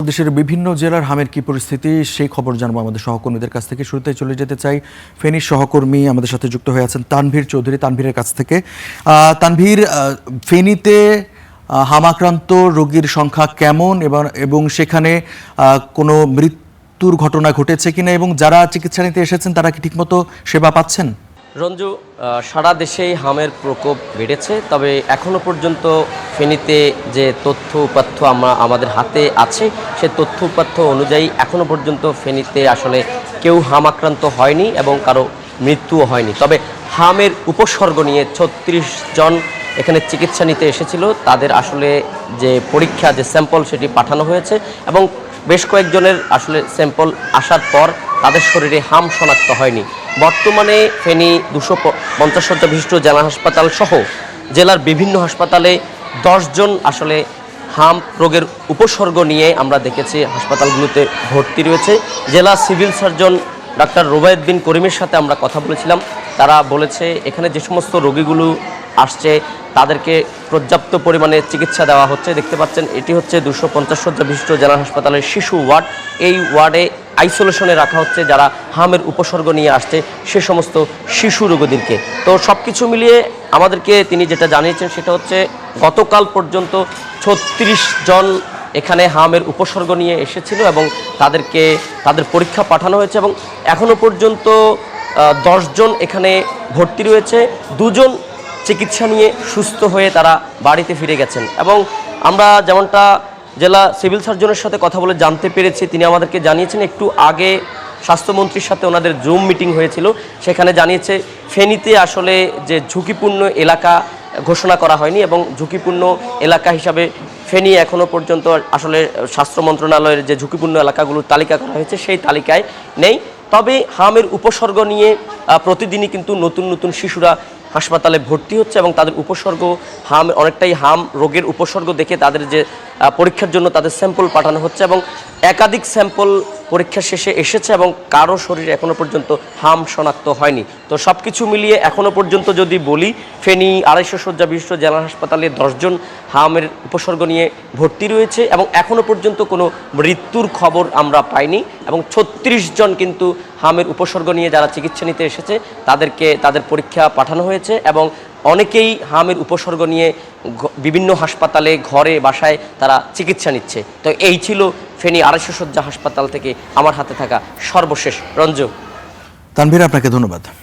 বাংলাদেশের বিভিন্ন জেলার হামের কি পরিস্থিতি সেই খবর জানবো আমাদের সহকর্মীদের কাছ থেকে। শুরুতে চলে যেতে চাই ফেনীর সহকর্মী আমাদের সাথে যুক্ত হয়ে আছেন তানভীর চৌধুরী, তানভীরের কাছ থেকে। তানভীর, ফেনীতে হাম আক্রান্ত রোগীর সংখ্যা কেমন এবং সেখানে কোনো মৃত্যুর ঘটনা ঘটেছে কিনা, এবং যারা চিকিৎসা নিতে এসেছেন তারা কি ঠিকমতো সেবা পাচ্ছেন? রঞ্জু, সারা দেশেই হামের প্রকোপ বেড়েছে, তবে এখনও পর্যন্ত ফেনীতে যে তথ্য উপাত্য আমাদের হাতে আছে সে তথ্য উপাত্য অনুযায়ী এখনও পর্যন্ত ফেনীতে আসলে কেউ হাম আক্রান্ত হয়নি এবং কারো মৃত্যুও হয়নি। তবে হামের উপসর্গ নিয়ে ৩৬ জন এখানে চিকিৎসা নিতে এসেছিল, তাদের আসলে যে পরীক্ষা যে স্যাম্পল সেটি পাঠানো হয়েছে এবং বেশ কয়েকজনের আসলে স্যাম্পল আসার পর তাদের শরীরে হাম শনাক্ত হয়নি। বর্তমানে ফেনী 250 শয্যা বিশিষ্ট জেলা হাসপাতাল সহ জেলার বিভিন্ন হাসপাতালে 10 জন আসলে হাম রোগের উপসর্গ নিয়ে আমরা দেখেছি হাসপাতালগুলোতে ভর্তি রয়েছে। জেলা সিভিল সার্জন ডাক্তার রুবায়েত বিন করিমের সাথে আমরা কথা বলেছিলাম। তারা বলেছে এখানে যে সমস্ত রোগীগুলো আসছে তাদেরকে পর্যাপ্ত পরিমাণে চিকিৎসা দেওয়া হচ্ছে। দেখতে পাচ্ছেন এটি হচ্ছে 250 শয্যা বিশিষ্ট জেলা হাসপাতালের শিশু ওয়ার্ড। এই ওয়ার্ডে আইসোলেশনে রাখা হচ্ছে যারা হামের উপসর্গ নিয়ে আসছে সে সমস্ত শিশু রোগীদেরকে। তো সব কিছু মিলিয়ে আমাদেরকে তিনি যেটা জানিয়েছেন সেটা হচ্ছে গতকাল পর্যন্ত 36 জন এখানে হামের উপসর্গ নিয়ে এসেছিল এবং তাদের পরীক্ষা পাঠানো হয়েছে এবং এখনও পর্যন্ত 10 জন এখানে ভর্তি রয়েছে। 2 জন চিকিৎসা নিয়ে সুস্থ হয়ে তারা বাড়িতে ফিরে গেছেন এবং আমরা যেমনটা জেলা সিভিল সার্জনের সাথে কথা বলে জানতে পেরেছি, তিনি আমাদেরকে জানিয়েছেন একটু আগে স্বাস্থ্যমন্ত্রীর সাথে ওনাদের জুম মিটিং হয়েছিল, সেখানে জানিয়েছে ফেনীতে আসলে যে ঝুঁকিপূর্ণ এলাকা ঘোষণা করা হয়নি এবং ঝুঁকিপূর্ণ এলাকা হিসাবে ফেনী এখনও পর্যন্ত আসলে স্বাস্থ্য মন্ত্রণালয়ের যে ঝুঁকিপূর্ণ এলাকাগুলোর তালিকা করা হয়েছে সেই তালিকায় নেই। তবে হামের উপসর্গ নিয়ে প্রতিদিনই কিন্তু নতুন নতুন শিশুরা হাসপাতালে ভর্তি হচ্ছে এবং তাদের উপসর্গ অনেকটাই হাম রোগের উপসর্গ দেখে তাদের যে পরীক্ষার জন্য তাদের স্যাম্পল পাঠানো হচ্ছে এবং একাধিক স্যাম্পল পরীক্ষা শেষে এসেছে এবং কারো শরীরে এখনও পর্যন্ত হাম শনাক্ত হয়নি। তো সব কিছু মিলিয়ে এখনও পর্যন্ত যদি বলি, ফেনী 250 শয্যা বিশিষ্ট জেলা হাসপাতালে 10 জন হামের উপসর্গ নিয়ে ভর্তি রয়েছে এবং এখনও পর্যন্ত কোনো মৃত্যুর খবর আমরা পাইনি এবং 36 জন কিন্তু হামের উপসর্গ নিয়ে যারা চিকিৎসা নিতে এসেছে তাদের পরীক্ষা পাঠানো হয়েছে এবং অনেকেই হামের উপসর্গ নিয়ে বিভিন্ন হাসপাতালে ঘরে বাসায় তারা চিকিৎসা নিচ্ছে। তো এই ছিল ফেনী 250 শয্যা হাসপাতাল থেকে আমার হাতে থাকা সর্বশেষ। রঞ্জু, তানভীর, আপনাকে ধন্যবাদ।